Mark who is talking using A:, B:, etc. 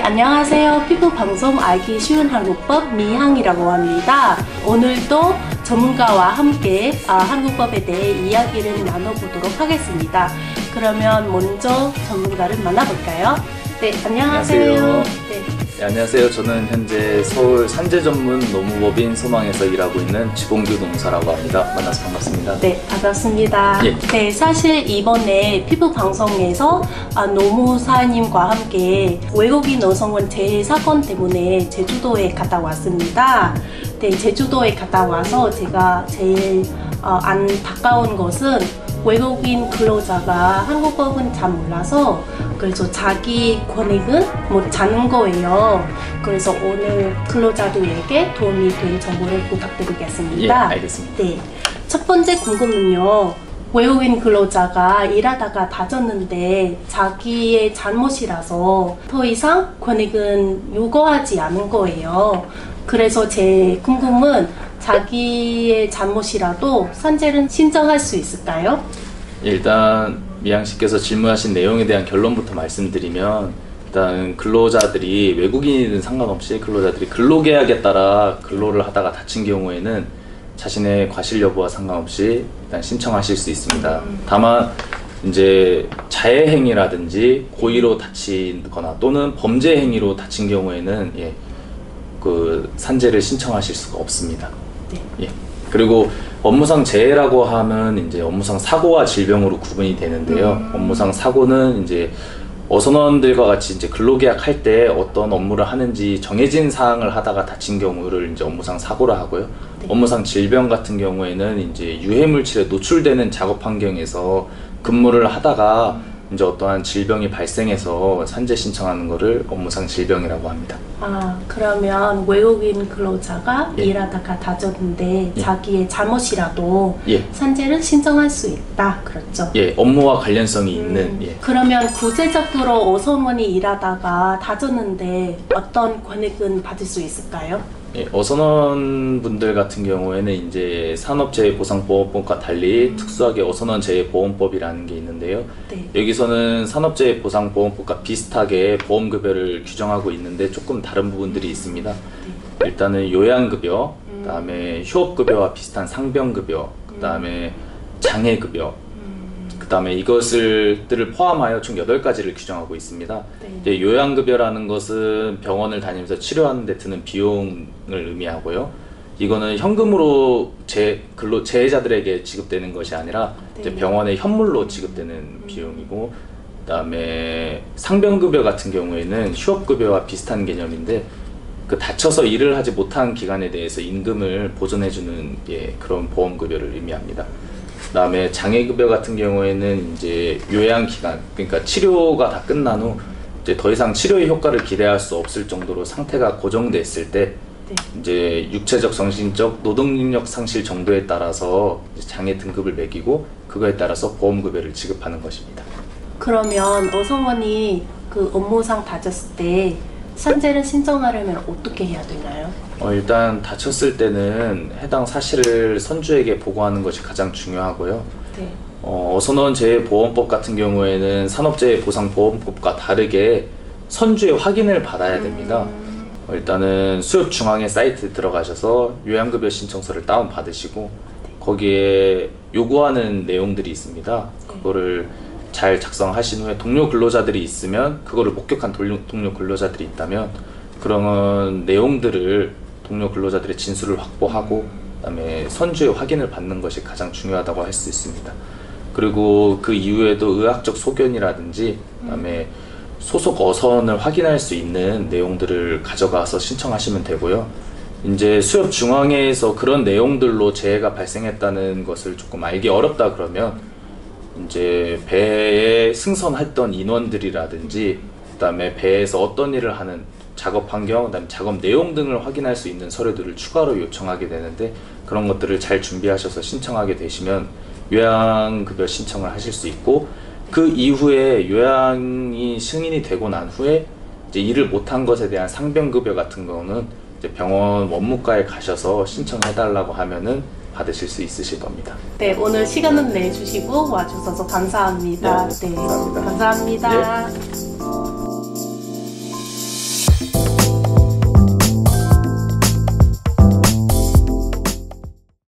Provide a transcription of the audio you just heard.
A: 안녕하세요. 피부 방송 알기 쉬운 한국법 미향이라고 합니다. 오늘도 전문가와 함께 한국법에 대해 이야기를 나눠보도록 하겠습니다. 그러면 먼저 전문가를 만나볼까요? 네, 안녕하세요.
B: 네, 안녕하세요. 저는 현재 서울 산재 전문 노무법인 소망에서 일하고 있는 지봉규 노무사라고 합니다. 만나서 반갑습니다.
A: 네, 반갑습니다.
B: 예.
A: 네, 사실 이번에 피부 방송에서 노무사님과 함께 외국인 여성원 재해 사건 때문에 제주도에 갔다 왔습니다. 네, 제주도에 갔다 와서 제가 제일 안타까운 것은 외국인 근로자가 한국법은 잘 몰라서 그래서 자기 권익은 못 찾는 거예요. 그래서 오늘 근로자들에게 도움이 된 정보를 부탁드리겠습니다.
B: 예, 알겠습니다.
A: 네, 첫 번째 궁금은요. 외국인 근로자가 일하다가 다쳤는데 자기의 잘못이라서 더 이상 권익은 요구하지 않은 거예요. 그래서 제 궁금은 자기의 잘못이라도 산재를 신청할 수 있을까요?
B: 일단 미양 씨께서 질문하신 내용에 대한 결론부터 말씀드리면, 일단 근로자들이 외국인이든 상관없이 근로자들이 근로계약에 따라 근로를 하다가 다친 경우에는 자신의 과실 여부와 상관없이 일단 신청하실 수 있습니다. 다만 이제 자해 행위라든지 고의로 다치거나 또는 범죄 행위로 다친 경우에는 그 산재를 신청하실 수가 없습니다.
A: 네.
B: 예. 그리고 업무상 재해라고 하면 이제 업무상 사고와 질병으로 구분이 되는데요. 업무상 사고는 이제 어선원들과 같이 이제 근로계약 할 때 어떤 업무를 하는지 정해진 사항을 하다가 다친 경우를 이제 업무상 사고라 하고요.
A: 네.
B: 업무상 질병 같은 경우에는 이제 유해물질에 노출되는 작업 환경에서 근무를 하다가 이제 어떠한 질병이 발생해서 산재 신청하는 거를 업무상 질병이라고 합니다.
A: 그러면 외국인 근로자가 일하다가 다쳤는데 자기의 잘못이라도 산재를 신청할 수 있다. 그렇죠?
B: 예, 업무와 관련성이 있는.
A: 그러면 구체적으로 어선원이 일하다가 다쳤는데 어떤 권익은 받을 수 있을까요?
B: 예, 어선원 분들 같은 경우에는 이제 산업재해보상보험법과 달리 특수하게 어선원 재해보험법이라는 게 있는데요.
A: 네.
B: 여기서는 산업재해보상보험법과 비슷하게 보험급여를 규정하고 있는데 조금 다른 부분들이 있습니다.
A: 네.
B: 일단은 요양급여, 그 다음에 휴업급여와 비슷한 상병급여, 그 다음에 장애급여, 그 다음에 이것들을 포함하여 총 8가지를 규정하고 있습니다.
A: 네.
B: 요양급여라는 것은 병원을 다니면서 치료하는 데 드는 비용을 의미하고요. 이거는 현금으로 재해자들에게 지급되는 것이 아니라 이제 병원의 현물로 지급되는 비용이고, 그 다음에 상병급여 같은 경우에는 휴업급여와 비슷한 개념인데, 그 다쳐서 일을 하지 못한 기간에 대해서 임금을 보전해주는 그런 보험급여를 의미합니다. 그 다음에 장애급여 같은 경우에는 이제 요양기간, 그러니까 치료가 다 끝난 후 이제 더 이상 치료의 효과를 기대할 수 없을 정도로 상태가 고정됐을 때 이제 육체적, 정신적, 노동능력 상실 정도에 따라서 장애 등급을 매기고 그거에 따라서 보험급여를 지급하는 것입니다.
A: 그러면 어선원이 그 업무상 다쳤을 때 산재를 신청하려면 어떻게 해야 되나요?
B: 일단 다쳤을 때는 해당 사실을 선주에게 보고하는 것이 가장 중요하고요.
A: 네.
B: 어선원 재해보험법 같은 경우에는 산업재해보상보험법과 다르게 선주의 확인을 받아야 됩니다. 일단은 수협중앙회 사이트에 들어가셔서 요양급여 신청서를 다운받으시고 거기에 요구하는 내용들이 있습니다. 그거를 잘 작성하신 후에 동료 근로자들이 있으면, 그거를 목격한 동료 근로자들이 있다면 그런 내용들을 동료 근로자들의 진술을 확보하고 그다음에 선주의 확인을 받는 것이 가장 중요하다고 할 수 있습니다. 그리고 그 이후에도 의학적 소견이라든지 그다음에 소속 어선을 확인할 수 있는 내용들을 가져가서 신청하시면 되고요. 이제 수협중앙회에서 그런 내용들로 재해가 발생했다는 것을 조금 알기 어렵다 그러면 이제 배에 승선했던 인원들이라든지 그다음에 배에서 어떤 일을 하는 작업 환경, 그다음에 작업 내용 등을 확인할 수 있는 서류들을 추가로 요청하게 되는데, 그런 것들을 잘 준비하셔서 신청하게 되시면 요양급여 신청을 하실 수 있고, 그 이후에 요양이 승인이 되고 난 후에 이제 일을 못한 것에 대한 상병급여 같은 거는 이제 병원 원무과에 가셔서 신청해달라고 하면은 받으실 수 있으실 겁니다.
A: 네, 오늘 시간을 내주시고 와주셔서 감사합니다.
B: 네, 감사합니다.
A: 감사합니다.
B: 네.